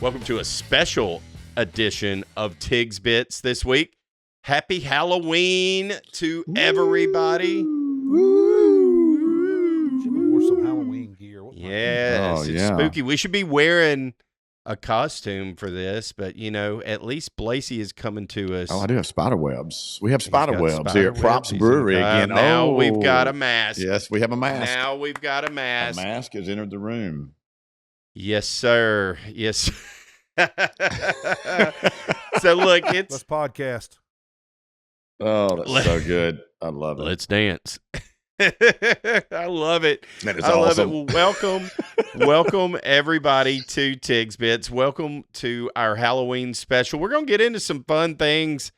Welcome to a special edition of Tigs Bits this week. Happy Halloween to everybody. Should have wore some Halloween gear. Yes, it's spooky. We should be wearing a costume for this, but, you know, at least Blasey is coming to us. Oh, I do have spider webs. We have spider webs here at Props Brewery again. Now we've got a mask. Yes, we have a mask. Now we've got a mask. A mask has entered the room. Yes, sir. Yes. So, look, Let's podcast. Oh, that's so good. I love it. Let's dance. I love it. That is Love awesome. it. Welcome everybody to Tigs Bits. Welcome to our Halloween special. We're going to get into some fun things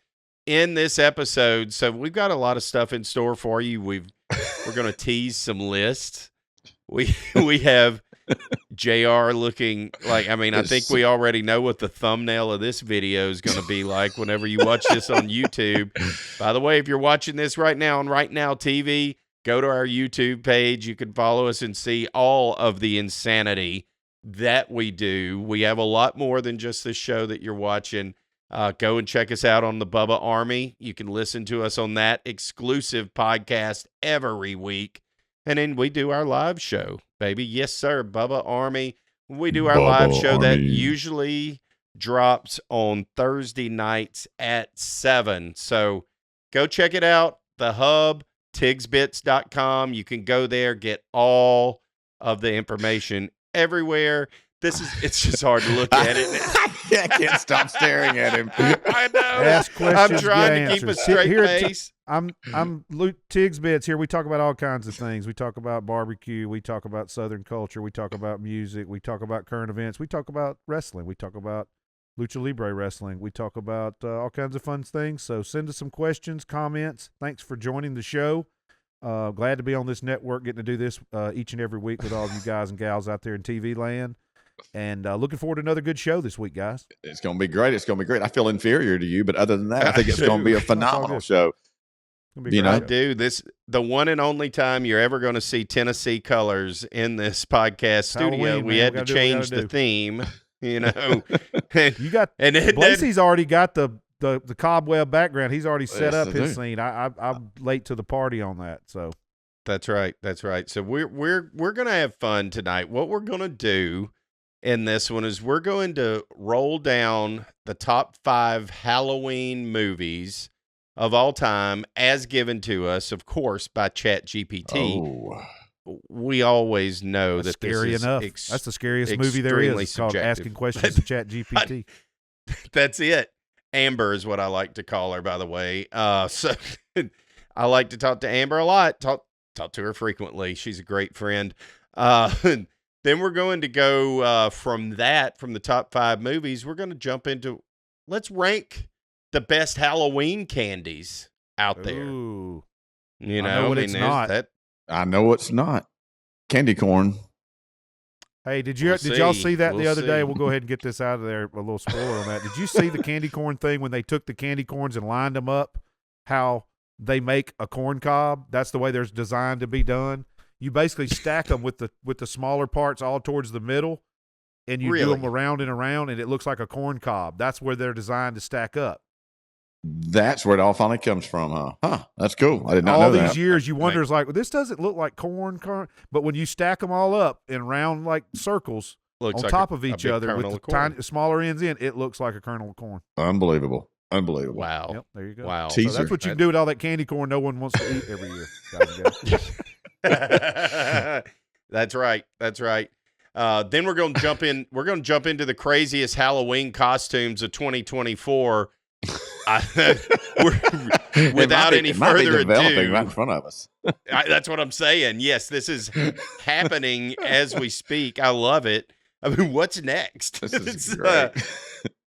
in this episode. So we've got a lot of stuff in store for you. We're going to tease some lists. We have JR looking like, I mean, I think we already know what the thumbnail of this video is going to be like whenever you watch this on YouTube. By the way, if you're watching this right now on Right Now TV, go to our YouTube page. You can follow us and see all of the insanity that we do. We have a lot more than just this show that you're watching. Go and check us out on the Bubba Army. You can listen to us on that exclusive podcast every week. And then we do our live show, baby. Yes, sir, Bubba Army. We do our live show that usually drops on Thursday nights at 7. So go check it out. The Hub. Tigsbits.com. You can go there, get all of the information everywhere. It's just hard to look at it. I can't stop staring at him. I know. Ask questions, I'm trying to keep a straight face. I'm Luke Tigs Bits here. We talk about all kinds of things. We talk about barbecue. We talk about Southern culture. We talk about music. We talk about current events. We talk about wrestling. We talk about Lucha Libre wrestling. We talk about all kinds of fun things. So send us some questions, comments. Thanks for joining the show. Glad to be on this network, getting to do this each and every week with all of you guys and gals out there in TV land. And looking forward to another good show this week, guys. It's going to be great. It's going to be great. I feel inferior to you, but other than that, I think it's going to be a phenomenal show. I do. The one and only time you're ever going to see Tennessee colors in this podcast studio. Halloween, we had to change the theme. You know, you got and Blasey's already got the cobweb background. He's already set up his scene. I'm late to the party on that. So that's right. That's right. So we're gonna have fun tonight. What we're gonna do in this one is we're going to roll down the top 5 Halloween movies of all time as given to us, of course, by ChatGPT. Oh. We always know that's scary this is enough. That's the scariest movie there is. It's called Asking Questions to ChatGPT. That's it. Amber is what I like to call her, by the way. So I like to talk to Amber a lot. Talk to her frequently. She's a great friend. Then we're going to go from the top 5 movies. We're going to jump into, let's rank the best Halloween candies out there. Ooh. You know, I know what it's not. I know it's not. Candy corn. Hey, did y'all see that the other day? We'll go ahead and get this out of there. A little spoiler on that. Did you see the candy corn thing when they took the candy corns and lined them up? How they make a corn cob? That's the way they're designed to be done. You basically stack them with the smaller parts all towards the middle, and you do them around and around, and it looks like a corn cob. That's where they're designed to stack up. That's where it all finally comes from, huh? Huh. That's cool. I did not know all that. these years, you wonder, well, this doesn't look like corn, but when you stack them all up in round like circles on top of each other with the tiny, smaller ends in, it looks like a kernel of corn. Unbelievable. Wow. Yep, there you go. Wow. So that's what you can do with all that candy corn no one wants to eat every year. That's right. That's right. Then we're going to jump in. We're going to jump into the craziest Halloween costumes of 2024. Without any further ado, right in front of us. That's what I'm saying. Yes, this is happening as we speak. I love it. I mean, what's next? This is great.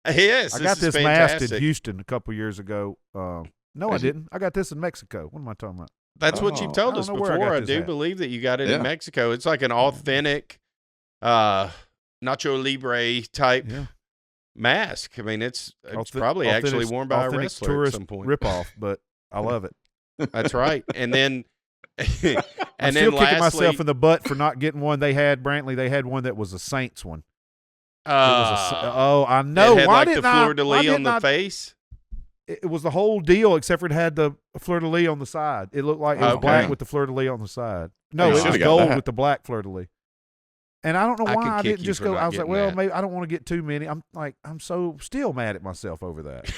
Yes, I got this masked in Houston a couple years ago. No, I didn't. I got this in Mexico. What am I talking about? That's what you've told us before. I do believe that you got it in Mexico. It's like an authentic Nacho Libre type mask. I mean, it's probably actually worn by a wrestler at some point. Ripoff, but I love it. That's right. And then, I'm still kicking myself in the butt for not getting one. They had Brantley. They had one that was a Saints one, I know. It had Why like the didn't I? fleur de Why lis on didn't the I? face. It was the whole deal, except for it had the fleur de lis on the side. It looked like it was Okay. black with the fleur de lis on the side. No, you it was should've got gold that. with the black fleur de lis. And I don't know I why could I kick didn't you just for go. not I was like, getting well, that. maybe I don't want to get too many. I'm so still mad at myself over that.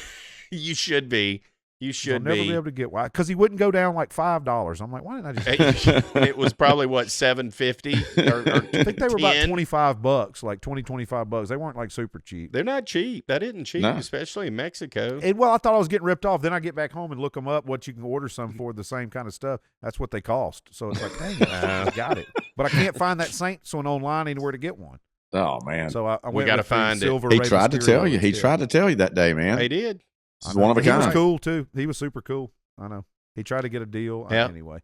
You should be. You I'll should never be able to get why because he wouldn't go down like $5. I'm like, why didn't I just? It was probably what, $7.50 or I think they were about $10? $25, like $25. They weren't like super cheap. They're not cheap. That isn't cheap, No. especially in Mexico. Well, I thought I was getting ripped off. Then I get back home and look them up, what you can order some for the same kind of stuff. That's what they cost. So it's like, dang it, I got it. But I can't find that Saints one online anywhere to get one. Oh man, So I We went gotta with the find it. silver he Rey tried to Mysterio tell you. He instead. tried to tell you that day, man. They did. This is one of a He was kind. cool too. He was super cool. I know. He tried to get a deal. Yeah. Anyway,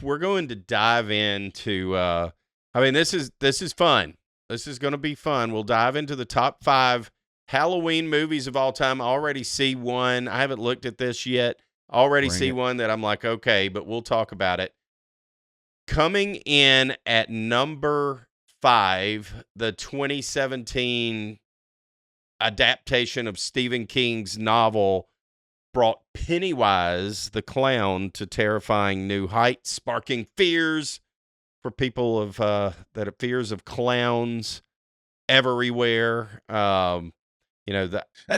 We're going to dive into this is fun. This is going to be fun. We'll dive into the top 5 Halloween movies of all time. I already see one. I haven't looked at this yet. Already Bring see it. one that I'm like, okay, but we'll talk about it. Coming in at number 5, the 2017 adaptation of Stephen King's novel brought Pennywise the clown to terrifying new heights, sparking fears for people of that are fears of clowns everywhere. That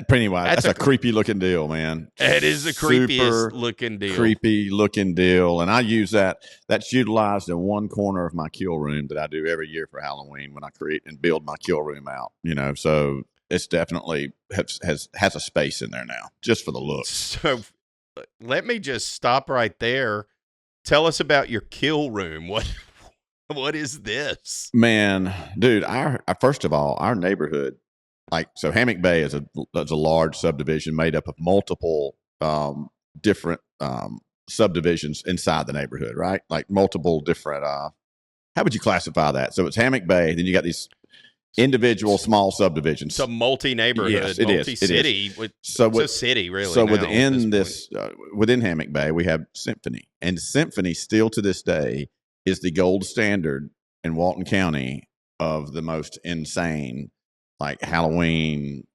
Pennywise, that's a creepy looking deal, man. It is the Super creepiest looking deal. creepy looking deal. And I use that. That's utilized in one corner of my kill room that I do every year for Halloween when I create and build my kill room out. So it's definitely has a space in there now just for the look. So let me just stop right there. Tell us about your kill room. What is this? Man, dude, first of all, our neighborhood, so Hammock Bay is a large subdivision made up of multiple different subdivisions inside the neighborhood, right? Like multiple different how would you classify that? So it's Hammock Bay, then you got these individual small subdivisions. It's a multi-neighborhood, Yes, it is. multi-city. It's a city, really. So now within Hammock Bay, we have Symphony, and Symphony still to this day is the gold standard in Walton County of the most insane, like Halloween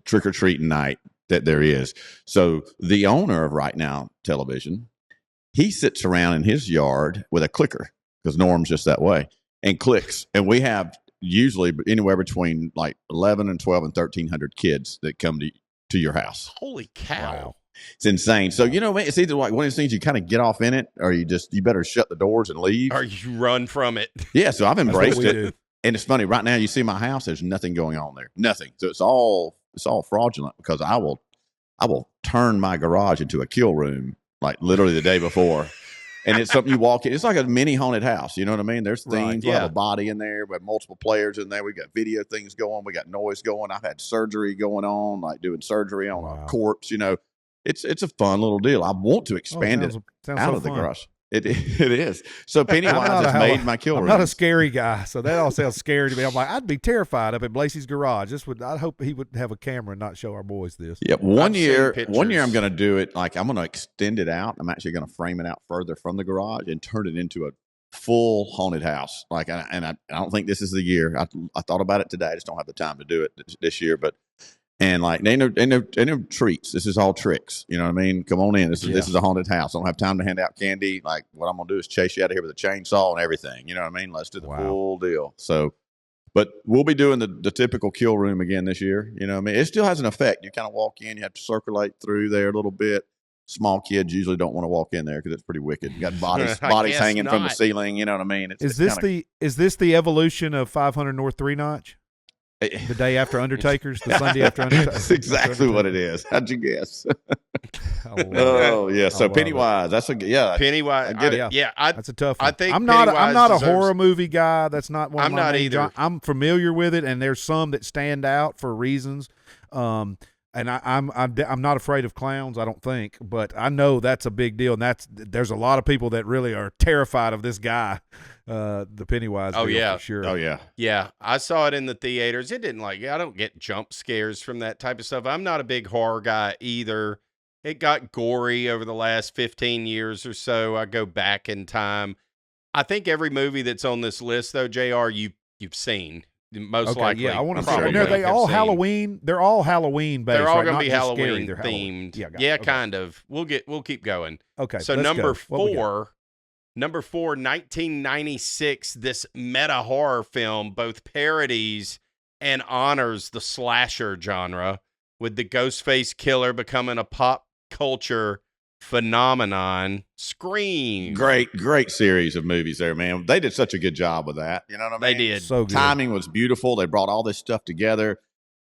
trick-or-treating night that there is. So the owner of Right Now Television, he sits around in his yard with a clicker because Norm's just that way and clicks. And we have usually anywhere between like 11 and 12 and 1,300 kids that come to your house. Holy cow. Wow. It's insane. So, it's either like one of those things you kind of get off in it or you better shut the doors and leave. Or you run from it. Yeah. So I've embraced we it. do. And it's funny right now, you see my house, there's nothing going on there. Nothing. So it's all fraudulent because I will turn my garage into a kill room, like literally the day before. And it's something you walk in. It's like a mini haunted house. You know what I mean? There's things. Right, We yeah. have a body in there. We have multiple players in there. We got video things going. We got noise going. I've had surgery going on, like doing surgery on a corpse. It's a fun little deal. I want to expand it sounds out so of the fun. garage. It is. So Pennywise has made my kill I'm room. not a scary guy, so that all sounds scary to me. I'm like, I'd be terrified up at Blacey's garage. I hope he would have a camera and not show our boys this. Yep. One I've seen year pictures. I'm going to do it. Like I'm going to extend it out. I'm actually going to frame it out further from the garage and turn it into a full haunted house. Like, I don't think this is the year. I thought about it today. I just don't have the time to do it this year. And like they know treats. This is all tricks. You know what I mean? Come on in. This is a haunted house. I don't have time to hand out candy. Like what I'm gonna do is chase you out of here with a chainsaw and everything. You know what I mean? Let's do the full deal. So, but we'll be doing the typical kill room again this year. You know what I mean? It still has an effect. You kind of walk in, you have to circulate through there a little bit. Small kids usually don't want to walk in there because it's pretty wicked. You got bodies guess hanging from the not. ceiling. You know what I mean? Is this the evolution of 500 North 3 Notch? The day after Undertaker's, the Sunday after Undertaker's. That's exactly what it is. How'd you guess? I love it. Oh yeah. So love Pennywise, Pennywise. I get it. Yeah, That's a tough one. I think I'm not a Pennywise horror movie guy. That's not one of I'm my not main either. I'm familiar with it, and there's some that stand out for reasons. And I'm not afraid of clowns, I don't think, but I know that's a big deal, and there's a lot of people that really are terrified of this guy, the Pennywise. Oh, deal, yeah. for sure. Oh yeah. Yeah, I saw it in the theaters. It didn't I don't get jump scares from that type of stuff. I'm not a big horror guy either. It got gory over the last 15 years or so. I go back in time. I think every movie that's on this list, though, JR, you've seen. most Okay, likely. yeah, I want to see. Probably And are they have all seen. Halloween? They're all Halloween based. They're all right? going to Not be just scary, Halloween they're Halloween. themed. Yeah, okay. Kind of. We'll keep going. Okay, So let's number go. What we got? 4, 1996, this meta horror film both parodies and honors the slasher genre, with the Ghostface killer becoming a pop culture phenomenon. Scream. Great series of movies there, man. They did such a good job with that. You know what I mean? They did. So good. Timing was beautiful. They brought all this stuff together.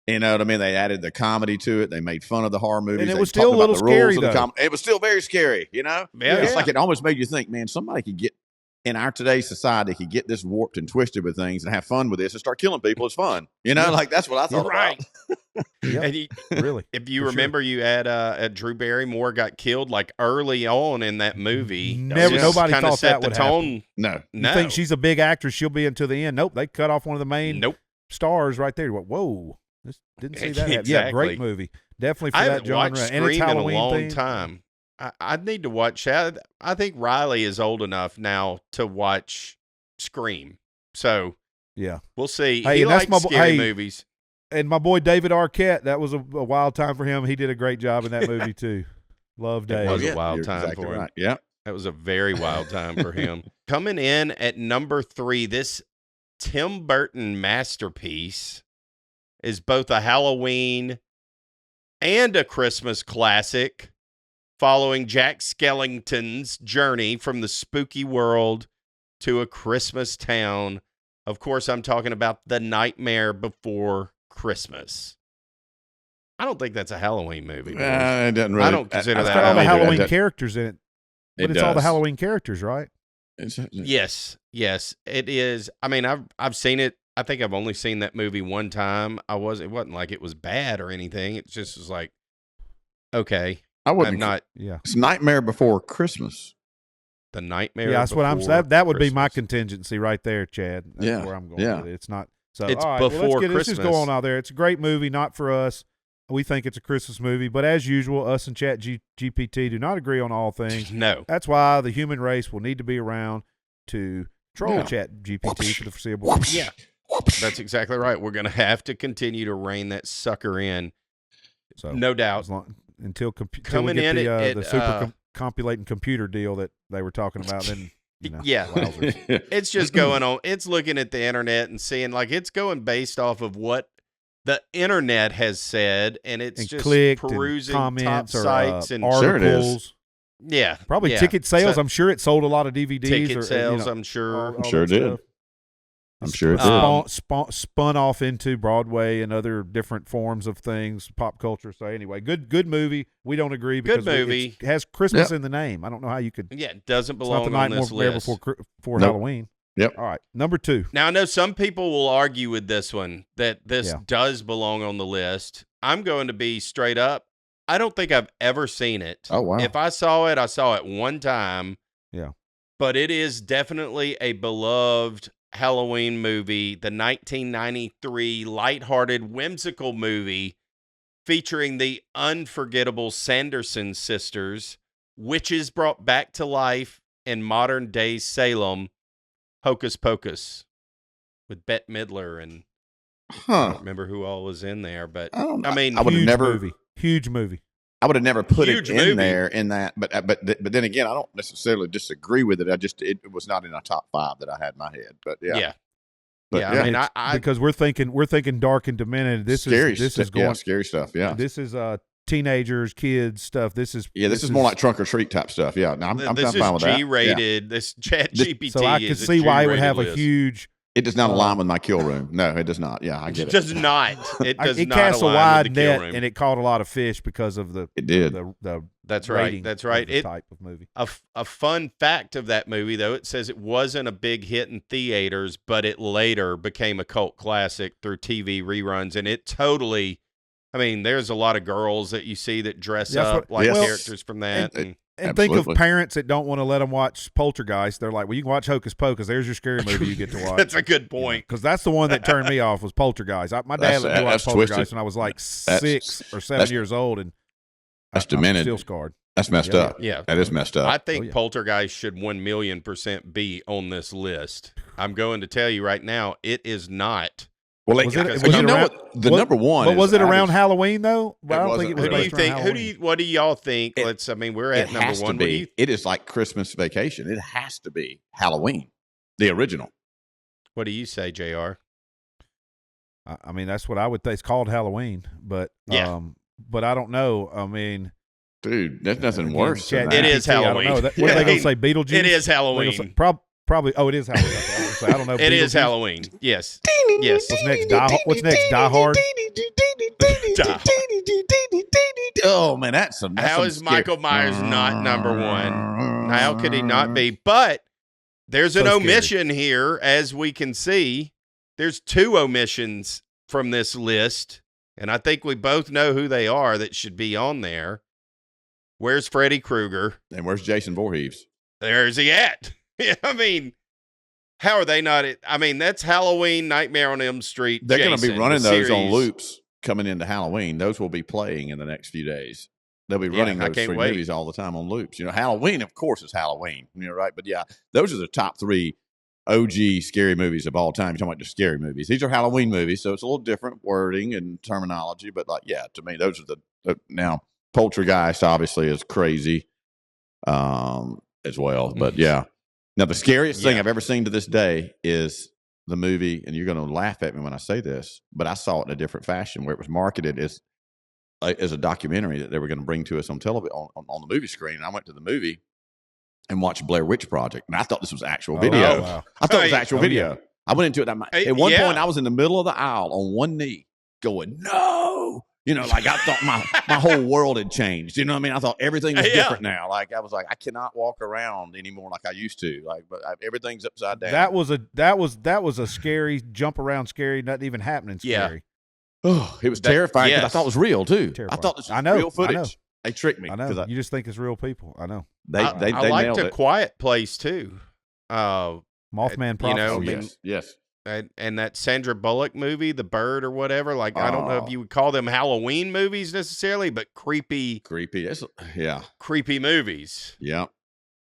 You know what I mean? They added the comedy to it. They made fun of the horror movies. And it They was still talked a little about the rules scary, of the though. It was still very scary, you know? Yeah. It's like it almost made you think, man, somebody could get in our today's society could get this warped and twisted with things and have fun with this and start killing people. It's fun. You know, like that's what I thought Right. about. Yeah, And really. if you For remember, you had Drew Barrymore got killed like early on in that movie. Nobody kinda thought set that the would tone. happen. No. No. You think she's a big actress? She'll be until the end. Nope, they cut off one of the main Nope. stars right there. Whoa, this didn't see that happen. Yeah, Exactly. great movie. Definitely for I that haven't genre. watched And Scream it's in a Halloween long themed. time. I'd need to watch that. I think Riley is old enough now to watch Scream. So Yeah. we'll see. Hey, He and that's likes my scary hey, movies. And my boy David Arquette, that was a wild time for him. He did a great job in that movie too. Love Dave. was a wild You're time exactly for him. right. Yeah. That was a very wild time for him. Coming in at number 3, this Tim Burton masterpiece is both a Halloween and a Christmas classic, following Jack Skellington's journey from the spooky world to a Christmas town. Of course, I'm talking about The Nightmare Before Christmas. I don't think that's a Halloween movie. boys. It doesn't really. I don't consider It's that got all the Halloween. Halloween characters in it. But it's all the does. Halloween characters, right? Yes, it is. I mean, I've seen it. I think I've only seen that movie one time. It wasn't like it was bad or anything. It just was like, okay, I wouldn't. I'm not Yeah. It's Nightmare Before Christmas. The Nightmare. Yeah, that's what I'm Before saying. That would be my Christmas. contingency right there, Chad. That's Yeah, where I'm going yeah. with it. It's not. So It's all right, well, before let's just go Christmas. on out there. It's a great movie, not for us. We think it's a Christmas movie, but as usual, us and Chat GPT do not agree on all things. No. That's why the human race will need to be around to control Yeah. Chat GPT for the foreseeable future. Yeah, that's exactly right. We're gonna have to continue to rein that sucker in, So no doubt. as long, until we Coming get in the at, super compulating computer deal that they were talking about, then you know, Yeah. wowzers. It's just going on. It's looking at the internet and seeing like it's going based off of what the internet has said, and it's and just clicked perusing and top comments or sites and Sure it is. articles. yeah, Probably yeah. ticket sales. So- I'm sure it sold a lot of DVDs. ticket or, sales. You know, I'm sure. all sure that it did. stuff. I'm sure it did. Spun off into Broadway and other different forms of things, pop culture. So anyway, good movie. We don't agree because Good movie. it has Christmas in the name. I don't know how you could. Yeah, it doesn't It's not belong the on night this more list. before Nope. Halloween. Yep. All right, number 2. Now, I know some people will argue with this one that this Yeah. does belong on the list. I'm going to be straight up. I don't think I've ever seen it. Oh, wow. If I saw it one time. Yeah. But it is definitely a beloved Halloween movie, the 1993 lighthearted, whimsical movie featuring the unforgettable Sanderson sisters, witches brought back to life in modern day Salem, Hocus Pocus, with Bette Midler, and I Huh. don't remember who all was in there, but I don't know. I mean, I would have Huge never. movie. Huge movie. I would have never put Huge it movie. in there in that, but then again, I don't necessarily disagree with it. It was not in a top 5 that I had in my head. But yeah, But I mean, It's I because we're thinking dark and demented. This scary. is stuff, going. scary stuff. Yeah, This is teenagers, kids stuff. This is this is more like trunk or treat type stuff. Yeah, no, I'm this fine with is that. G-rated. This Chat GPT so I could is a see why it would G-rated have a list. huge. It does not align with my kill room. No, it does not. Yeah, I get It it. does not. It does It not casts a align wide with the kill net, room. and it caught a lot of fish because of the It did. the That's right. rating That's of right. the type of movie. A fun fact of that movie, though, it says it wasn't a big hit in theaters, but it later became a cult classic through TV reruns, and it totally. I mean, there's a lot of girls that you see that dress That's up what- like Yes. characters from that. And think Absolutely. of parents that don't want to let them watch Poltergeist. They're like, well, you can watch Hocus Pocus. There's your scary movie you get to watch. That's a good point. Because that's the one that turned me off was Poltergeist. My dad let me watch that's Poltergeist twisted. when I was like That's- 6 or 7 that's- years old, and That's I'm demented. still scarred. That's messed Yeah. up. Yeah. That is messed up. I think yeah. Poltergeist should 1,000,000% be on this list. I'm going to tell you right now, it is not. Well, Was like, it- but was you it know around- what? The What- number one. But was is it around obvious- Halloween though? But I don't think it was It Who do you based around think? Halloween. What do y'all think? It- We're It at number has to one. What do you? be. It is like Christmas Vacation. It has to be Halloween, the original. What do you say, Jr.? I mean, that's what I would think. It's called Halloween, but Yeah. but I don't know. I mean, Dude, there's nothing again, worse than Chat that. It is GPT, I don't Halloween. know. What are they going to say? Beetlejuice. It is They're gonna say- Halloween. Probably. Oh, it is Halloween. Okay, I was gonna say, I don't know. It is Beetlejuice. Halloween. Yes. Yes. What's next? What's next? Die Hard. Oh man, that's some. How is Michael Myers not number one? How could he not be? But there's an So omission here, as we can see. There's 2 omissions from this list, and I think we both know who they are that should be on there. Where's Freddy Krueger? And where's Jason Voorhees? There's he at. I mean, how are they not? I mean, that's Halloween, Nightmare on Elm Street. They're going to be Jason, running the those on series. loops coming into Halloween. Those will be playing in the next few days. They'll be Yeah, running I those can't 3 wait. movies all the time on loops. You know, Halloween, of course, is Halloween. You know, right? But yeah, those are the top 3 OG scary movies of all time. You're talking about just scary movies. These are Halloween movies, so it's a little different wording and terminology. But like, yeah, to me, those are the now Poltergeist obviously is crazy as well. But yeah, now the scariest thing I've ever seen to this day is the movie, and you're going to laugh at me when I say this, but I saw it in a different fashion where it was marketed as a documentary that they were going to bring to us on television on the movie screen. And I went to the movie and watched Blair Witch Project, and I thought this was actual video. Oh, wow. I thought it was Right. actual Oh, video. yeah. I went into it. At one point, I was in the middle of the aisle on one knee, going, "No!" You know, like I thought my whole world had changed. You know what I mean? I thought everything was different now. Like I was like, I cannot walk around anymore like I used to. Like, but everything's upside down. That was a scary jump around, scary, not even happening scary. Oh, it was terrifying because I thought it was real too. Terrifying. I thought this was I know, real footage. I know. They tricked me. I know. 'cause You just think it's real people. I know. They I liked nailed A it. Quiet Place too. Mothman you know, Prophecy. Oh, I mean, yes. and that Sandra Bullock movie, The Bird or whatever. Like, I don't know if you would call them Halloween movies necessarily, but creepy movies. Yeah.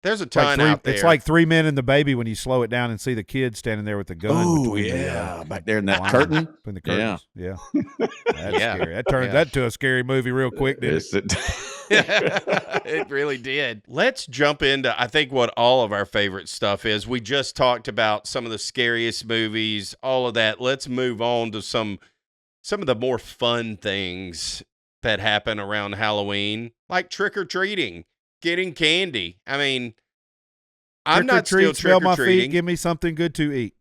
There's a ton out there. It's like 3 Men and the Baby when you slow it down and see the kid standing there with the gun. Oh between yeah, back there in the that line, curtain. between the curtains. Yeah. That's Yeah. scary. That turned Yeah. that to a scary movie real quick, didn't it? It really did. Let's jump into, I think, what all of our favorite stuff is. We just talked about some of the scariest movies, all of that. Let's move on to some of the more fun things that happen around Halloween, like trick-or-treating, getting candy. I mean, I'm not still smell my feet, trick-or-treating. give me something good to eat.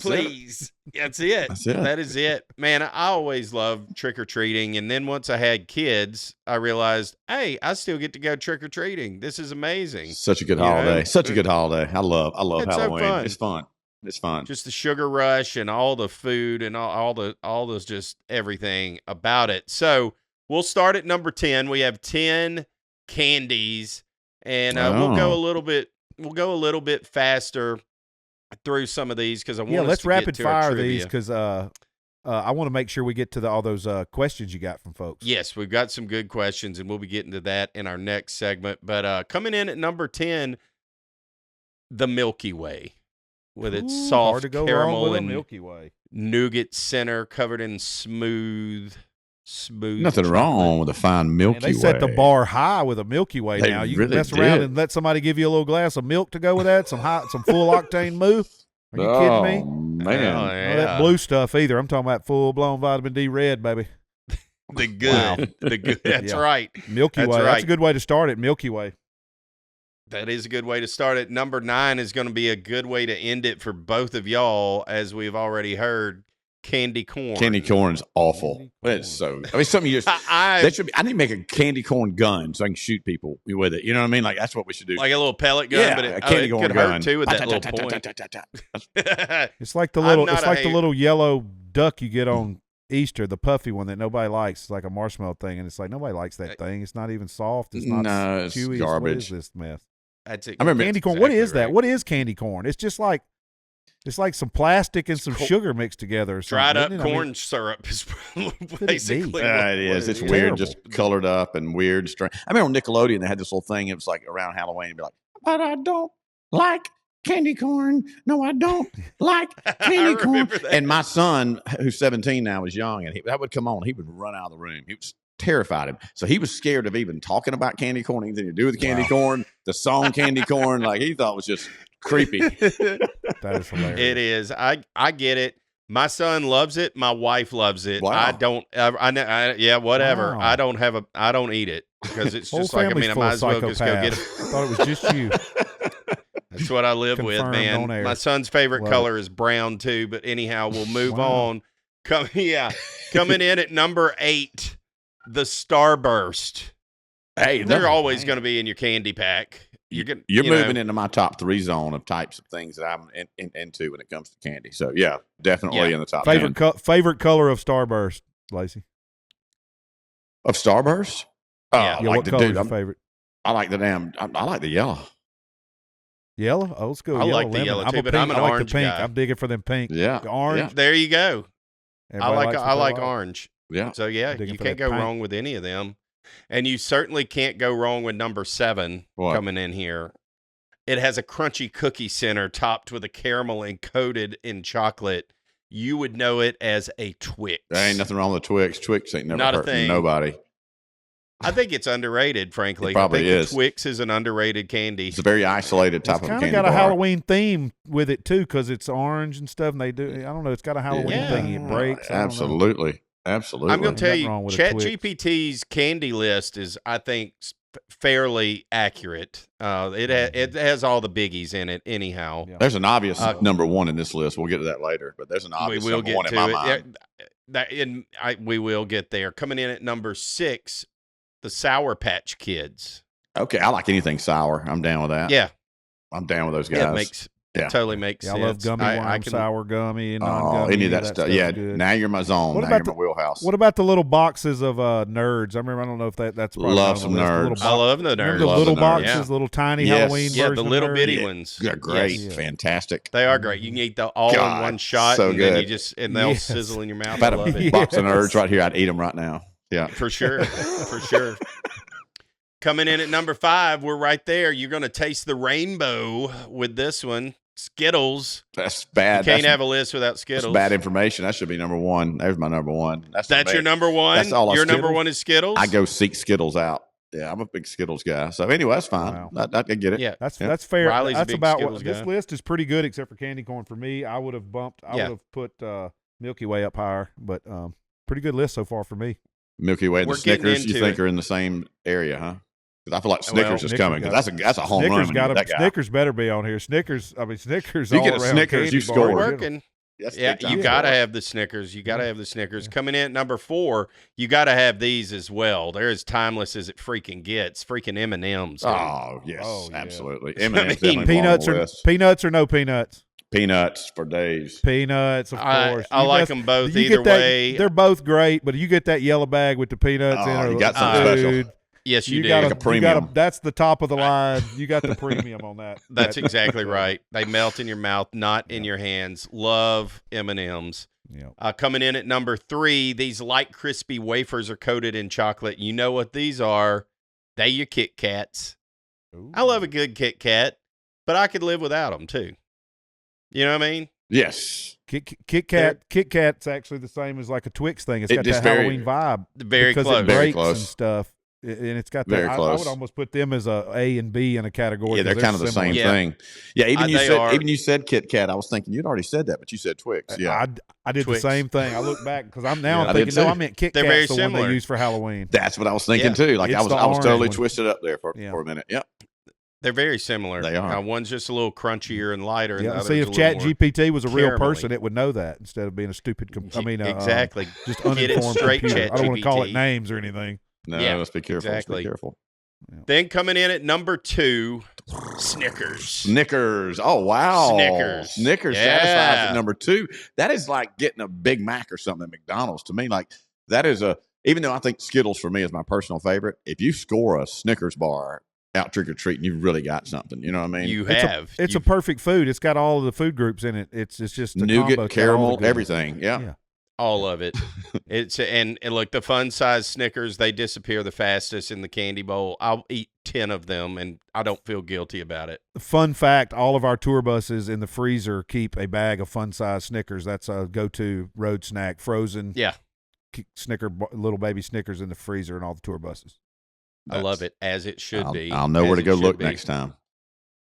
Please. That's it. That's it. That is it. Man, I always loved trick-or-treating. And then once I had kids, I realized, hey, I still get to go trick-or-treating. This is amazing. Such a good You know? holiday. Such a good holiday. I love It's so Halloween. fun. It's fun. It's fun. Just the sugar rush and all the food and all the just everything about it. So we'll start at number 10. We have 10 candies, and we'll go a little bit faster through some of these because I want us let's to rapid get to our fire trivia. these because I want to make sure we get to all those questions you got from folks. Yes, we've got some good questions, and we'll be getting to that in our next segment. But coming in at number 10, the Milky Way, with its Ooh, hard soft to go wrong caramel with a and Milky Way. nougat center covered in smooth. Nothing chocolate. wrong with a fine Milky Man, they Way. set the bar high with a Milky Way They now. You really can mess around did. and let somebody give you a little glass of milk to go with that, some full octane moo. Are you kidding me? Man. Oh, None of that blue stuff either. I'm talking about full blown vitamin D red, baby. The good. Wow. The good. That's Yeah. right. Milky That's Way. That's right. a good way to start it. Milky Way. That is a good way to start it. Number 9 is going to be a good way to end it for both of y'all, as we've already heard. Candy corn. Candy corn's awful. It's so. I mean, something you just. That should be. I need to make a candy corn gun so I can shoot people with it. You know what I mean? Like that's what we should do. like a little pellet gun, yeah, but a candy it corn could gun hurt too with that little point. It's like the I'm little. not It's a like the hater. little yellow duck you get on Easter, the puffy one that nobody likes. It's like a marshmallow thing, and it's like nobody likes that thing. It's not even soft. It's not No, it's chewy. garbage. What is this mess? That's it. I remember Candy corn. What is Exactly that? right. What is candy corn? It's just like. It's like some plastic and some sugar mixed together. Or Dried something, up isn't it? I mean, corn syrup is be? basically. It is. It's is. weird, Terrible. just colored up and weird. I remember on Nickelodeon they had this little thing. It was like around Halloween. It'd be like, but I don't like candy corn. No, I don't like candy corn. remember that. And my son, who's 17 now, was young, and that would come on. He would run out of the room. He was terrified him. So he was scared of even talking about candy corn, anything to do with candy corn, the song candy corn. Like he thought it was just creepy. That is hilarious. It is. I get it. My son loves it. My wife loves it. Wow. I don't. Yeah, whatever. Wow. I don't eat it because it's Whole just like, I family's mean, I full might of as well just go get it. psychopaths. I thought it was just you. That's what I live with, Confirmed man. on air. My son's favorite Love color is brown too. But anyhow, we'll move Wow. on. Coming in at number 8, the Starburst. Hey, They're always going to be in your candy pack. You're moving into my top 3 zone of types of things that I'm into when it comes to candy. So yeah, definitely in the top 10. Favorite color of Starburst, Lacey? Of Starburst? Yeah. Yeah, what color is your favorite? I like the I like the yellow. Yellow, old school. I yellow like the lemon. yellow I'm too, a but pink. I'm an I like orange the pink. guy. I'm digging for them pink. Yeah. The orange. There you go. Everybody likes what I they like orange. Yeah. So yeah, Digging you for can't that go pint. wrong with any of them. And you certainly can't go wrong with number 7 What? coming in here. It has a crunchy cookie center topped with a caramel and coated in chocolate. You would know it as a Twix. There ain't nothing wrong with Twix. Twix ain't never Not a hurting thing. nobody. I think it's underrated, frankly. It probably I think is. The Twix is an underrated candy. It's a very isolated type It's of kind candy of got a bar. Halloween theme with it too, because it's orange and stuff. And they do. I don't know. It's got a Halloween Yeah. thingy. It breaks. I don't know. Absolutely. Absolutely. I'm going to tell Nothing you, wrong with a Twix. ChatGPT's candy list is, I think, fairly accurate. It has all the biggies in it anyhow. Yeah. There's an obvious number 1 in this list. We'll get to that later, but there's an obvious We will number get 1 in to my it. mind. We will get there. Coming in at number 6, the Sour Patch Kids. Okay, I like anything sour. I'm down with that. Yeah, I'm down with those guys. yeah, it totally makes Yeah, sense. I love gummy worm, sour gummy, and non-gummy. Any of that stuff. stuff's Yeah, good. now you're my zone. What Now about you're my wheelhouse. What about the little boxes of nerds? I remember. I don't know if that's probably Love on the some list. The nerds. little I love the Remember nerds. the Love little the nerds. boxes, little tiny Yes. Halloween Yeah, version the of little nerds? bitty Yeah, ones. They're great. Yes. Fantastic. They are great. You can eat them all in God, one shot, so and then good. you and they'll Yes. sizzle in your mouth. If I I had love a it. box of Yes. nerds right here, I'd eat them right now. Yeah. For sure. For sure. Coming in at number 5, we're right there. You're going to taste the rainbow with this one. Skittles. That's bad. You can't that's, have a list without that's Skittles. bad information. That should be number 1. There's my number 1. That's That's me. your number 1? That's all I Your number Skittles? 1 is Skittles? I go seek Skittles out. Yeah, I'm a big Skittles guy. So anyway, that's fine. Wow. I get it. Yeah. That's Yeah. that's fair. Riley's a That's big about Skittles what this guy. list is pretty good, except for candy corn for me. I would have bumped. I Yeah. would have put Milky Way up higher, but pretty good list so far for me. Milky Way and We're the getting Snickers, you into think it. are in the same area, huh? Because I feel like Snickers is Snickers coming because that's a home run. Snickers when got you get that guy. Snickers better be on here. Snickers. I mean Snickers. You all get a around Snickers, candy you bar. score. We're Or- working. That's Yeah, big time you got to score. have the Snickers. You got to have the Snickers. Coming in at number 4, you got to have these as well. They're as timeless as it freaking gets. Freaking M&Ms. dude. Oh yes, Oh, yeah. absolutely. I M&M's mean, definitely Peanuts belong on or the list. peanuts or no peanuts? Peanuts for days. Peanuts, of course. I You like must- them both you either get that- way. They're both great, but you get that yellow bag with the peanuts in Oh, it. you got something special. Dude, Yes, you do. gotta, Like a premium. that's the top of the line. You got the premium on that. That's That- exactly right. They melt in your mouth, not in your hands. Love M&Ms. Yeah. Coming in at number 3, these light crispy wafers are coated in chocolate. You know what these are? They your Kit Kats. I love a good Kit Kat, but I could live without them too. You know what I mean? Yes. Kit Kat's actually the same as like a Twix thing. It's It got just that very- Halloween vibe. Very because close. It Very breaks close. and stuff. And it's got Very that. I close. would almost put them as A and B in a category. Yeah, they're 'cause kind of the similar. same Yeah. thing. Yeah, even They are. you said Kit Kat. I was thinking you'd already said that, but you said Twix. Yeah, I did Twix. the same thing. I look back because I'm now Yeah, I I'm did thinking, no, too. I meant Kit They're very Kat's the one similar. they use for Halloween. that's what I was thinking Yeah. too. Like It's I was the totally orange one. twisted up there for Yeah. a minute. Yep. They're very similar. They are. One's just a little crunchier and lighter. And the Yeah, other's see, if a little more ChatGPT was a real caramelly. person, it would know that instead of being a stupid. exactly. Just Get it uninformed straight, computer. I don't want to call it ChatGPT. names or anything. No, Yeah, let's be careful. Let's exactly. be careful. Then coming in at number 2, Snickers. Snickers. Oh wow. Snickers. Snickers Yeah. satisfies at number 2. That is like getting a Big Mac or something at McDonald's to me. Like that is even though I think Skittles for me is my personal favorite, if you score a Snickers bar out trick or treating, you've really got something. You know what I mean? You It's have. It's a perfect food. It's got all of the food groups in it. It's just a combo. It's got all the Nougat, caramel, goodness. everything. Yeah. Yeah. All of it. It's and look, the fun size Snickers, they disappear the fastest in the candy bowl. I'll eat 10 of them, and I don't feel guilty about it. Fun fact, all of our tour buses in the freezer keep a bag of fun size Snickers. That's a go-to road snack, frozen. Yeah. Little baby Snickers in the freezer in all the tour buses. I love it, as it should be. I'll know where to go look be. next time.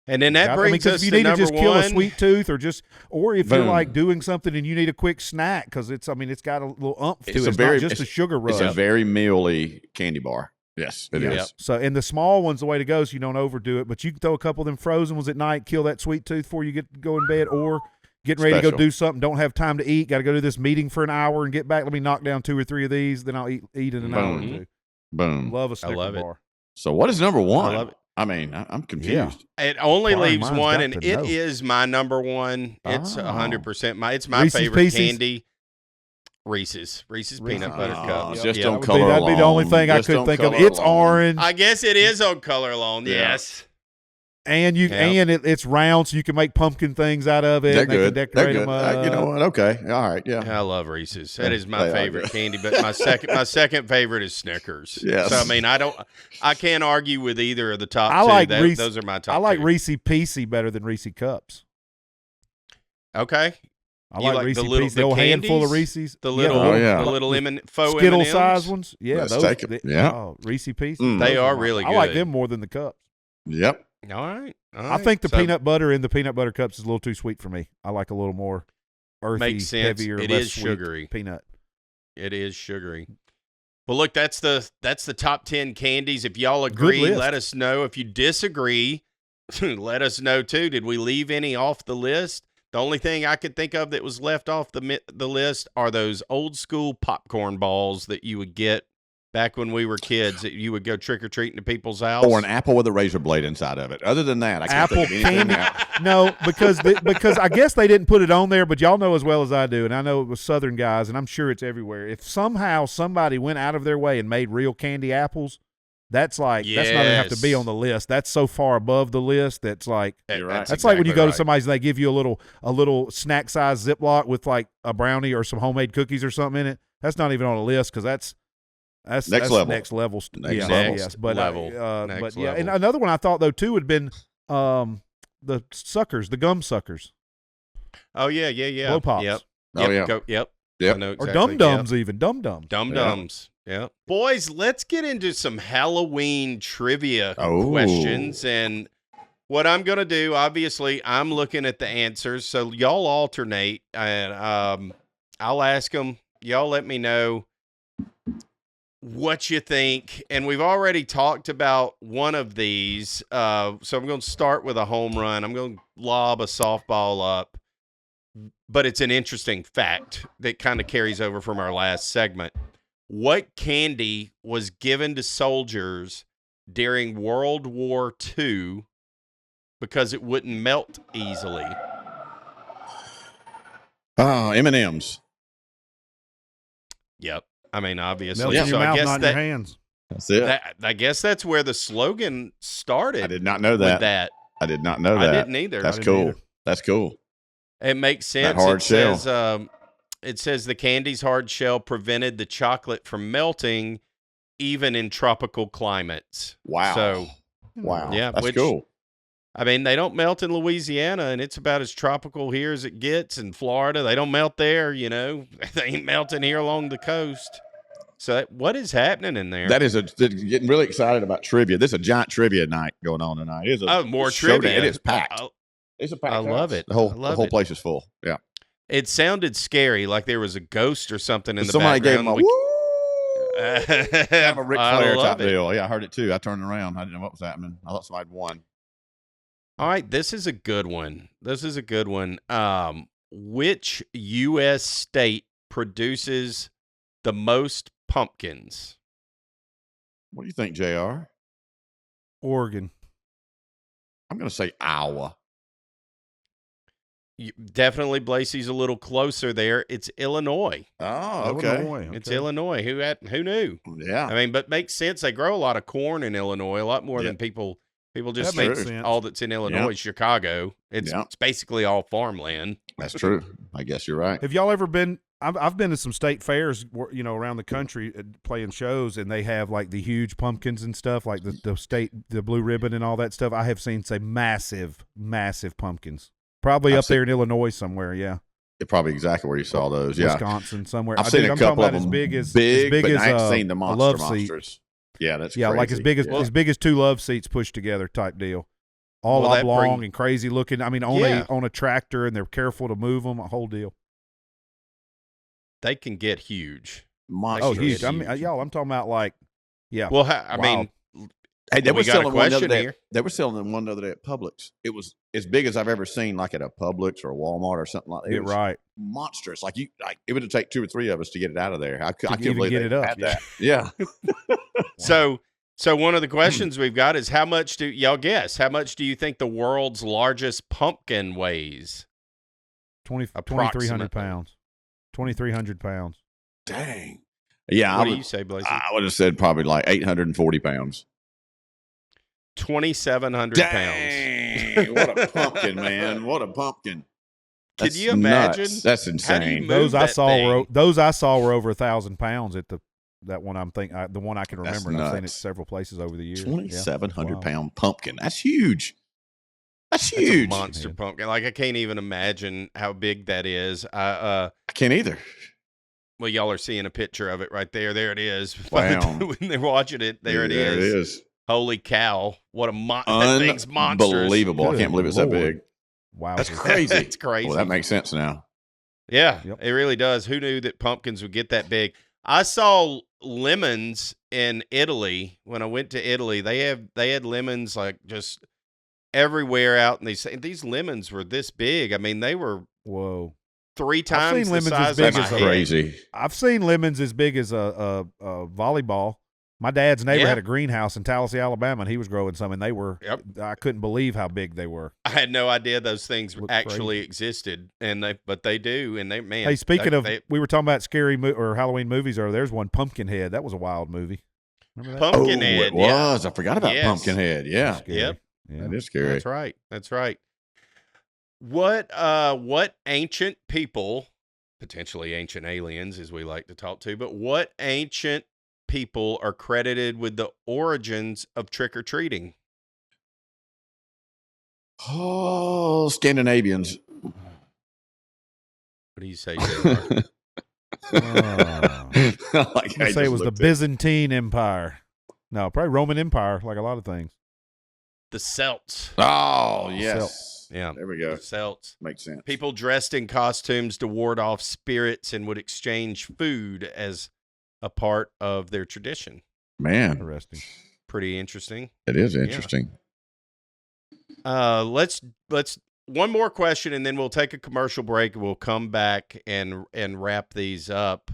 And then that brings us if you to need to number just kill a one. sweet tooth, or if you're Boom. like doing something and you need a quick snack because it's got a little umph to it. It's very- not just a sugar rush. It's a very mealy candy bar. Yes, it is. Yep. So, and the small one's the way to go, so you don't overdo it. But you can throw a couple of them frozen ones at night, kill that sweet tooth before you get to go in bed, or getting ready to go Special. do something, don't have time to eat, got to go to this meeting for an hour and get back. Let me knock down 2 or 3 of these, then I'll eat in an hour or Boom. two. Boom. Love a Snicker love it. bar. So what is number one? I love it. I mean, I'm confused. It only Sorry, leaves mine's one, got and to it know. is my number one. It's 100% it's my Reese's favorite Pieces? candy. Reese's peanut butter cup. Just Yeah. don't That'd be, color that'd be the only alone. thing I Just could don't think of. color It's alone. orange, I guess it is on color alone. Yeah. Yes. and it's round, so you can make pumpkin things out of it. They're and they good. can decorate They're good. them up. You know what? Okay. All right. Yeah. I love Reese's. That is my They are favorite good. candy, but my second favorite is Snickers. Yes. So I mean, I can't argue with either of the top I two. like Reese- Those are my top I like two. Reese Piecey better than Reese Cups. Okay. I You like like Reese the little- Piecey, the old candies? handful of Reese's. The little, Oh, yeah. the little faux Skittle M&Ms? size ones. Yeah, Let's those. take 'em. Yeah. Oh, Reese Pieces. Mm. They Those are my- really I like good. them more than the cups. Yep. All right. I think the peanut butter in the peanut butter cups is a little too sweet for me. I like a little more earthy, Makes sense. heavier, It less is sweet sugary. peanut. It is sugary. Well, look, that's the top 10 candies. If y'all agree, list. let us know. If you disagree, let us know too. Did we leave any off the list? The only thing I could think of that was left off the list are those old school popcorn balls that you would get back when we were kids. That you would go trick or treating to people's house. Or an apple with a razor blade inside of it. Other than that, I can't Apple think of anything candy. else. No, because I guess they didn't put it on there, but y'all know as well as I do, and I know it was Southern guys, and I'm sure it's everywhere. If somehow somebody went out of their way and made real candy apples, that's not gonna have to be Yes. on the list. That's so far above the list. That's like You're right. that's like when you exactly go to right. somebody's and they give you a little snack size Ziploc with like a brownie or some homemade cookies or something in it. That's not even on the list because that's Next that's level. next level. Next yeah, level. yes, but level. but Next yeah, and level. another one I thought though too would have been the suckers, the gum suckers, Oh yeah. blow pops, Yep. Oh, yeah. Yep. Yep. I know or exactly. dum dums even dum dums. Dum dums. Yeah. Boys, let's get into some Halloween trivia Oh. questions. And what I'm going to do, obviously, I'm looking at the answers. So y'all alternate, and I'll ask them. Y'all let me know what you think. And we've already talked about one of these. So I'm going to start with a home run. I'm going to lob a softball up. But it's an interesting fact that kind of carries over from our last segment. What candy was given to soldiers during World War II because it wouldn't melt easily? Oh, M&M's. Yep. I mean, obviously. Melt in your So I mouth, guess not in your hands. That's it. I guess that's where the slogan started. I did not know with that. that. I did not know I that. didn't either. That's I didn't cool. either. That's cool. It makes sense. hard shell. It says the candy's hard shell prevented the chocolate from melting even in tropical climates. Wow. So, Wow. Yeah, That's which- cool. I mean, they don't melt in Louisiana, and it's about as tropical here as it gets. In Florida, they don't melt there, you know. They ain't melting here along the coast. So what is happening in there? That is getting really excited about trivia. This is a giant trivia night going on tonight. It is a more showdown. trivia. It is packed. I- It's a packed I love house. it. The whole, I love the whole it. place is full. Yeah. It sounded scary, like there was a ghost or something in the Somebody gave him background. a woo. Kind of a Ric I Flair love type it. deal. Yeah, I heard it too. I turned around. I didn't know what was happening. I thought somebody had won. All right, this is a good one. Which U.S. state produces the most pumpkins? What do you think, JR? Oregon. I'm going to say Iowa. Definitely, Blasey's a little closer there. It's Illinois. Oh, okay. Illinois, It's okay. Illinois. Who knew? Yeah. I mean, but makes sense. They grow a lot of corn in Illinois, a lot more Yeah. than people just That think makes sense. all that's in Illinois is Chicago. It's Yeah. it's basically all farmland. That's true. I guess you're right. Have y'all ever been? I've been to some state fairs, around the country playing shows, and they have like the huge pumpkins and stuff, like the blue ribbon and all that stuff. I have seen massive, massive pumpkins, probably up there in Illinois somewhere. Yeah, probably exactly where you saw those. Yeah, Wisconsin somewhere. I've seen a couple of them as big as I ain't seen the monsters. Seat. Yeah, that's crazy. Like as big as 2 love seats pushed together type deal. All oblong and crazy looking. I mean, on a tractor, and they're careful to move them. A whole deal. They can get huge. Huge. Huge. I mean, I'm talking about Well, I mean, hey, they were selling one the other day. They were selling one the other day at Publix. It was as big as I've ever seen, like at a Publix or a Walmart or something like that. It was right. Monstrous. Like it would take 2 or 3 of us to get it out of there. I couldn't believe get it up. Had that. Yeah. So one of the questions we've got is, how much do y'all guess? How much do you think the world's largest pumpkin weighs? 2,300 pounds. 2,300 pounds. Dang. Yeah. What do you say, Blaze? I would have said probably like 840 pounds. 2,700 pounds. What a pumpkin, man! What a pumpkin! Can you imagine? Nuts. That's insane. Those I saw were over 1,000 pounds at that one. The one I can remember. And I've seen it several places over the years. 2,700 pound pumpkin. That's huge. That's huge. That's a monster pumpkin. Like, I can't even imagine how big that is. I can't either. Well, y'all are seeing a picture of it right there. There it is. Wow. When they're watching it, there it is. There it is. Holy cow. What that thing's monstrous. Unbelievable. I can't believe it's that big. Wow. That's crazy. It's crazy. Well, that makes sense now. Yeah, It really does. Who knew that pumpkins would get that big? I saw lemons in Italy. When I went to Italy, they had lemons like just everywhere out, and these lemons were this big. I mean, they were 3 times the size of my head. Crazy. I've seen lemons as big as a volleyball. My dad's neighbor had a greenhouse in Tallahassee, Alabama, and he was growing some, and they were. Yep. I couldn't believe how big they were. I had no idea those things actually existed, but they do, and Hey, speaking of, we were talking about scary or Halloween movies earlier. There's one, Pumpkinhead. That was a wild movie. Remember that? Pumpkinhead. It was. I forgot about Pumpkinhead. Yeah. Yep. Yeah. That is scary. That's right. What ancient people, potentially ancient aliens, as we like to talk to, but what ancient people are credited with the origins of trick-or-treating? Oh, Scandinavians. What do you say, JR? I say it was the Byzantine Empire. No, probably Roman Empire, like a lot of things. The Celts. Oh, yes. Celts. Yeah. There we go. The Celts. Makes sense. People dressed in costumes to ward off spirits and would exchange food as a part of their tradition. Man. Interesting. Pretty interesting. It is interesting. Yeah. Let's one more question, and then we'll take a commercial break, and we'll come back and wrap these up.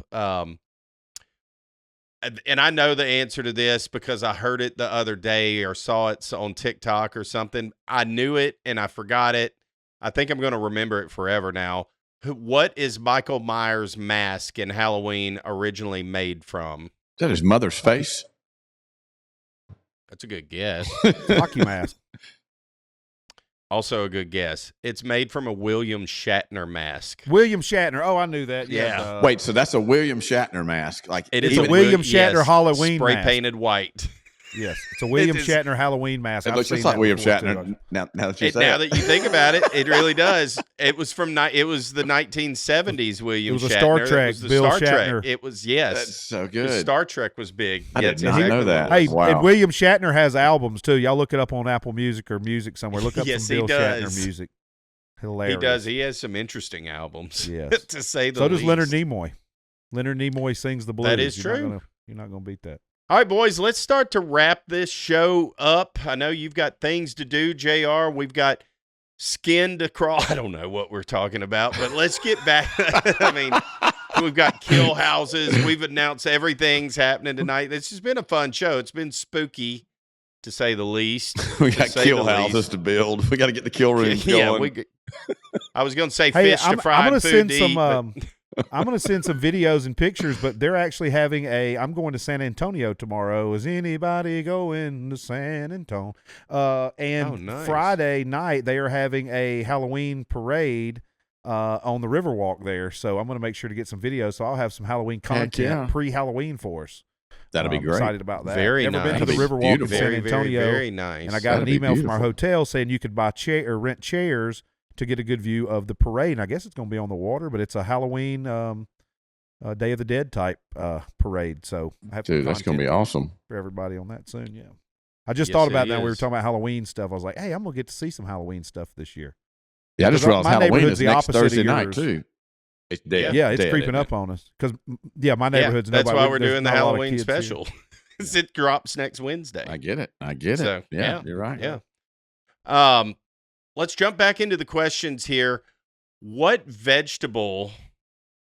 And I know the answer to this because I heard it the other day or saw it on TikTok or something. I knew it and I forgot it. I think I'm going to remember it forever now. What is Michael Myers' mask in Halloween originally made from? Is that his mother's face? That's a good guess. Hockey mask. Also a good guess. It's made from a William Shatner mask. William Shatner. Oh, I knew that. Yeah. Wait, so that's a William Shatner mask? Like it's a William Shatner Halloween spray mask. Painted white. Yes, it's a William Shatner Halloween mask. It looks just like William Shatner. Now that you say now that you think about it, it really does. It was from it was the 1970s William Shatner. It was a Star Trek. Bill Shatner. It was That's so good. Star Trek was big. I did not know that. Hey, wow. And William Shatner has albums too. Y'all look it up on Apple Music or music somewhere. Look up some Bill Shatner music. Hilarious. He does. He has some interesting albums. Yes. To say the least. So least. does Leonard Nimoy. Leonard Nimoy sings the blues. That is true. You're not going to beat that. All right, boys, let's start to wrap this show up. I know you've got things to do, JR. We've got skin to crawl. I don't know what we're talking about, but let's get back. I mean, we've got kill houses. We've announced everything's happening tonight. This has been a fun show. It's been spooky, to say the least. We got kill houses to build. We got to get the kill rooms going. Yeah, I was going to say fish to fry and food to eat. I'm going to send some videos and pictures, but they're actually having I'm going to San Antonio tomorrow. Is anybody going to San Antonio? Nice. Friday night, they are having a Halloween parade on the Riverwalk there. So I'm going to make sure to get some videos. So I'll have some Halloween content yeah. pre-Halloween for us. That'd be great. Excited about that. Very Never been nice. to the That'd be Riverwalk in beautiful. San Antonio. Very nice. And I got That'd an be email from our beautiful. hotel saying you could buy or rent chairs to get a good view of the parade. And I guess it's going to be on the water, but it's a Halloween Day of the Dead type parade. So I have Dude, that's going to be awesome. for everybody on that soon. Yeah. I just Yes, thought about it that. We were is. talking about Halloween stuff. I was like, hey, I'm going to get to see some Halloween stuff this year. Yeah, I just Because realized my Halloween neighborhood's is the next opposite of Thursday night, yours. too. It's dead. Yeah, it's dead, creeping isn't up it? on us. Because, my Yeah, neighborhood's that's nobody. why we're there's doing the not a lot of Halloween kids here. special. 'Cause it drops next Wednesday. I get it. I get it. So, yeah, yeah, you're right. Yeah. Let's jump back into the questions here. What vegetable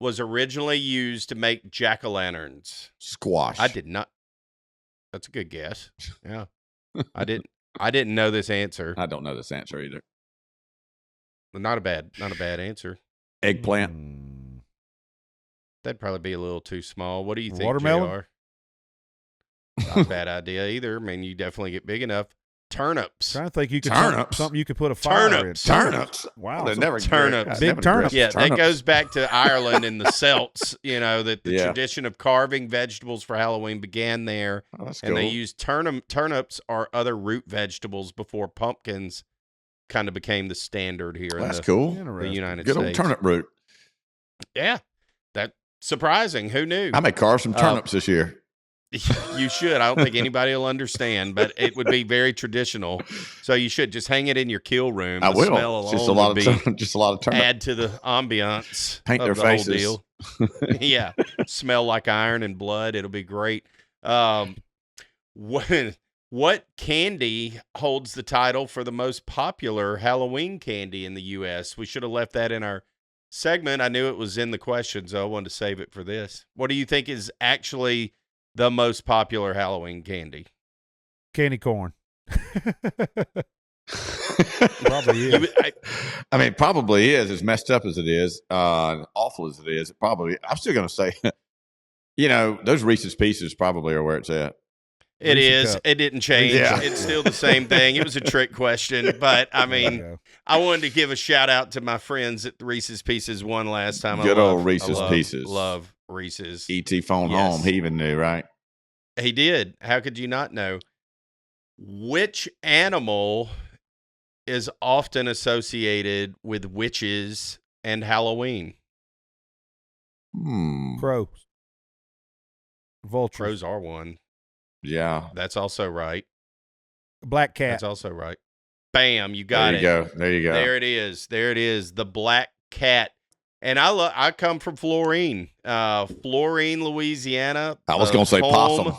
was originally used to make jack-o'-lanterns? Squash. I did not. That's a good guess. Yeah. I didn't know this answer. I don't know this answer either. Not a bad answer. Eggplant. That'd probably be a little too small. What do you think, Watermelon? JR? Not a bad idea either. I mean, you definitely get big enough. Turnips. Trying to think you could Turnips? something you could put a fire Turnips. in. Turnips. Wow. They never turnips. Big turnips. Yeah, that goes back to Ireland and the Celts. You know, that the Yeah. tradition of carving vegetables for Halloween began there. Oh, that's And cool. they used turnips or other root vegetables before pumpkins kind of became the standard here in That's the, cool. the Interesting. United Good old States. turnip root. Yeah, that's surprising. Who knew? I may carve some turnips this year. You should. I don't think anybody will understand, but it would be very traditional. So you should just hang it in your kill room. I The will. smell It's just a alone lot would of be just a lot of turnip. add to the ambiance Paint of their the faces. whole deal. Yeah, smell like iron and blood. It'll be great. What candy holds the title for the most popular Halloween candy in the U.S.? We should have left that in our segment. I knew it was in the questions, so I wanted to save it for this. What do you think is actually the most popular Halloween candy? Candy corn. Probably is. I mean, it probably is. As messed up as it is, awful as it is, it probably. I'm still going to say, those Reese's Pieces probably are where it's at. It Reese's is. Cup. It didn't change. Yeah. It's still the same thing. It was a trick question, but I There you mean, go. I wanted to give a shout out to my friends at Reese's Pieces won last time. Good old Reese's I Pieces. Love Reese's. E.T. phone Yes. home. He even knew, right? He did. How could you not know? Which animal is often associated with witches and Halloween? Crows. Vultures. Crows are one. Yeah. That's also right. Black cat. That's also right. Bam, you got There you it. go. There you go. There it is. There it is. The black cat. And I come from Florine, Louisiana. I was going to say home- possum.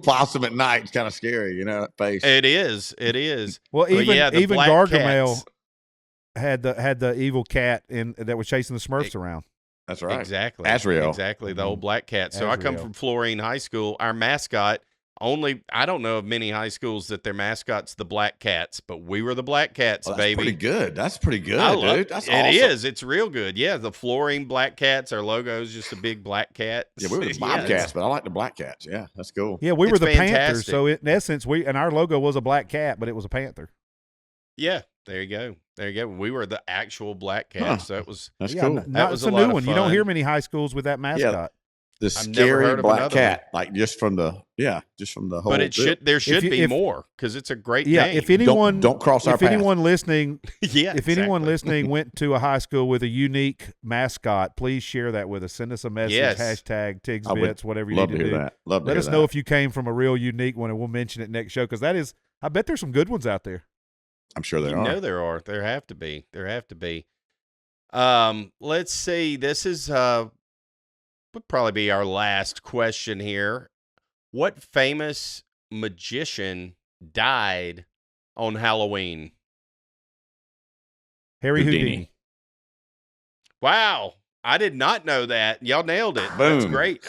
Possum at night is kind of scary, that face. It is. It is. Well, But even yeah, the black Gargamel cats. had the evil cat that was chasing the Smurfs around. That's right. Exactly. Azrael. Exactly. The old black cat. So I come Azrael. from Florine High School. Our mascot, I don't know of many high schools that their mascot's the black cats, but we were the black cats, Well, that's baby. pretty good. That's pretty good, I love dude. That's it. awesome. It is. It's real good. Yeah, the Florine black cats. Our logo is just a big black cat. Yeah, we were the Yeah, Bobcats, but I like the black cats. Yeah, that's cool. Yeah, we were It's the Panthers. fantastic. So in essence, and our logo was a black cat, but it was a panther. Yeah, there you go. There you go. We were the actual black cats. Huh. So it was That's Yeah, cool. That was was a a lot new of one. You don't fun. hear many high schools with that mascot. The I've never scary heard of black another cat, like just from the whole. but there should be if- more because it's a great Yeah, name. if anyone don't cross our if path. anyone listening yeah, if anyone exactly. listening went to a high school with a unique mascot, please share that with us. Send us a message, Yes. hashtag Tigs I would Bits, whatever you love need to to hear do. that. Love to Let hear us that. know if you came from a real unique one, and we'll mention it next show because I bet there's some good ones out there. I'm sure there You are. know there are. There have to be. There have to be. Let's see. This is would probably be our last question here. What famous magician died on Halloween? Harry Houdini. Houdini. Wow, I did not know that. Y'all nailed it. That's Boom. great.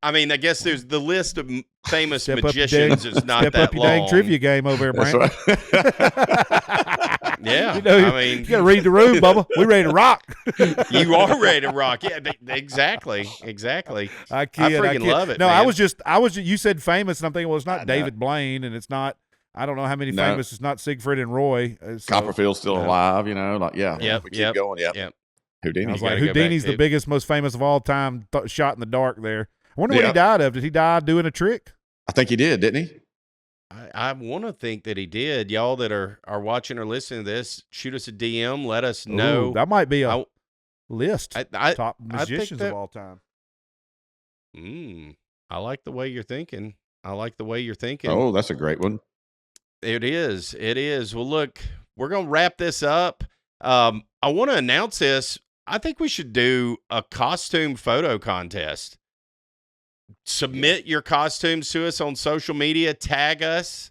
I mean, I guess there's the list of famous Step up your magicians dang- is not Step that up your long. dang trivia game over there, That's Brant. right. Yeah, You know, I mean, you got to read the room, Bubba. We ready to rock. you are ready to rock. Yeah, exactly. I kid. freaking love it, No, man. I was. You said famous, and I'm thinking, well, it's I not know. David Blaine, and it's not I don't know how many No. famous. It's not Siegfried and Roy. Copperfield's still alive, you know. Like, yeah. Yep, We keep yep, going. Yep. yep. Houdini. I was You like, gotta go back Houdini's the to- biggest, most famous of all time. Shot in the dark there. I wonder what he Yeah. died of. Did he die doing a trick? I think he did, didn't he? I want to think that he did. Y'all that are watching or listening to this, shoot us a DM. Let us know. Ooh, that might be a I- list. I Top think magicians that- of all time. I like the way you're thinking. Oh, that's a great one. It is. It is. Well, look, we're going to wrap this up. I want to announce this. I think we should do a costume photo contest. Submit your costumes to us on social media. Tag us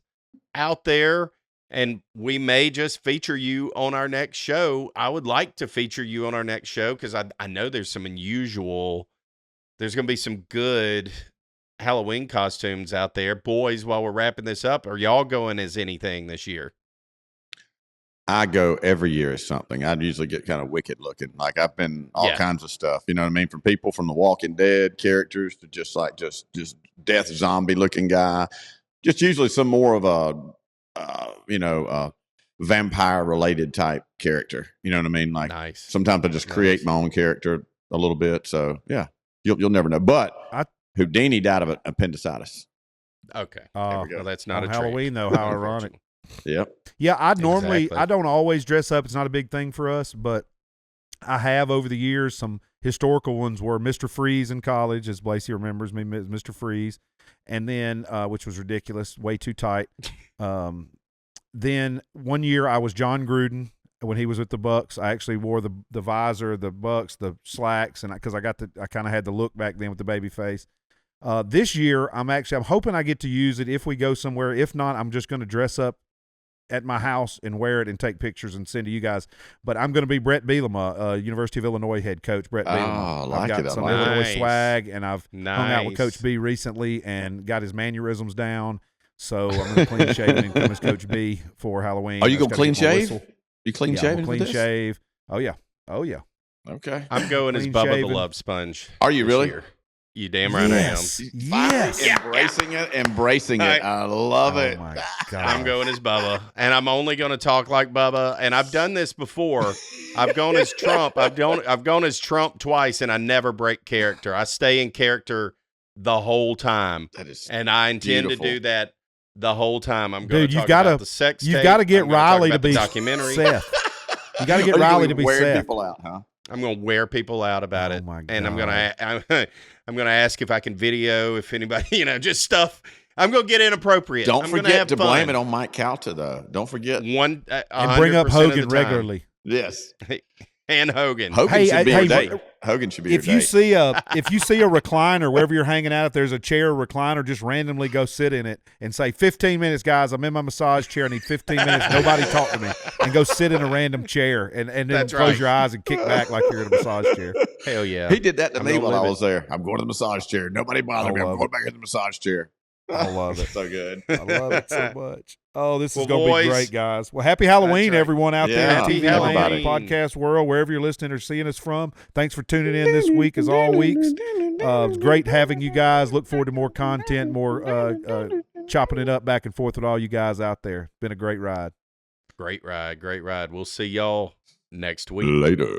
out there, and we may just feature you on our next show. I would like to feature you on our next show because I know there's some unusual, there's going to be some good Halloween costumes out there. Boys, while we're wrapping this up, are y'all going as anything this year? I go every year as something. I usually get kind of wicked looking. Like I've been all Yeah. kinds of stuff. You know what I mean? From people from The Walking Dead characters to just death zombie looking guy. Just usually some more of a vampire related type character. You know what I mean? Like Nice. sometimes I just create Nice. my own character a little bit. So yeah, you'll never know. But Houdini died of appendicitis. Okay. Uh, we go. Well, that's not on a trick. Halloween, though, how ironic. Yep. Yeah, I normally Exactly. I don't always dress up. It's not a big thing for us, but I have over the years. Some historical ones were Mr. Freeze in college, as Blasey remembers me, Mr. Freeze, and then which was ridiculous, way too tight. Then one year I was John Gruden when he was with the Bucks. I actually wore the visor, the Bucks, the slacks, and because I kind of had the look back then with the baby face. This year I'm hoping I get to use it if we go somewhere. If not, I'm just going to dress up at my house and wear it and take pictures and send to you guys. But I'm going to be Brett Bielema, University of Illinois head coach, Brett Bielema. I like I've got it. some I like Illinois it. swag, and I've hung out with Nice. Coach B recently and got his mannerisms down. So I'm going to clean shave and come as Coach B for Halloween. Are you Just gonna gotta clean get my shave? whistle. You clean Yeah, I'm shaven gonna for clean this? shave. Oh yeah. Okay. I'm going as Clean Bubba shaven. the Love Sponge. Are you this really? year. You damn right Yes. I am. Yes. Embracing it. I love it. Oh my God. I'm going as Bubba, and I'm only going to talk like Bubba. And I've done this before. I've gone as Trump. I've gone as Trump twice, and I never break character. I stay in character the whole time, That is and I intend beautiful. to do that the whole time. I'm going Dude, to you've talk gotta- about the sex. You've tape. got to get I'm gonna talk Riley to about the be documentary. Seth. You got to get Are you Riley gonna to be wear Seth. people out, huh? I'm going to wear people out about Oh it, my and I'm God. going to ask if I can video, if anybody, just stuff. I'm going to get inappropriate. Don't I'm gonna forget have to fun. blame it on Mike Calta, though. Don't forget. And And bring up Hogan regularly. Yes. And Hogan. Hogan Hey, should be hey, your hey, date. Hogan should be your If you date. see a recliner wherever you're hanging out, if there's a chair or recliner, just randomly go sit in it and say 15 minutes, guys. I'm in my massage chair. I need 15 minutes. Nobody talk to me, and go sit in a random chair and then That's close right. your eyes and kick back like you're in a massage chair. Hell yeah. He did that to I'm me gonna while I live was there. I'm going to the massage chair. Nobody bother I me. I'm love going it. back in the massage chair. I love it. So good. I love it so much. Oh, this Well, is going to boys, be great, guys. Well, happy Halloween, right. everyone out there Yeah, in happy TV land, Halloween. podcast world, wherever you're listening or seeing us from. Thanks for tuning in this week, as all weeks. It's great having you guys. Look forward to more content, more chopping it up back and forth with all you guys out there. Been a great ride. Great ride. Great ride. We'll see y'all next week. Later.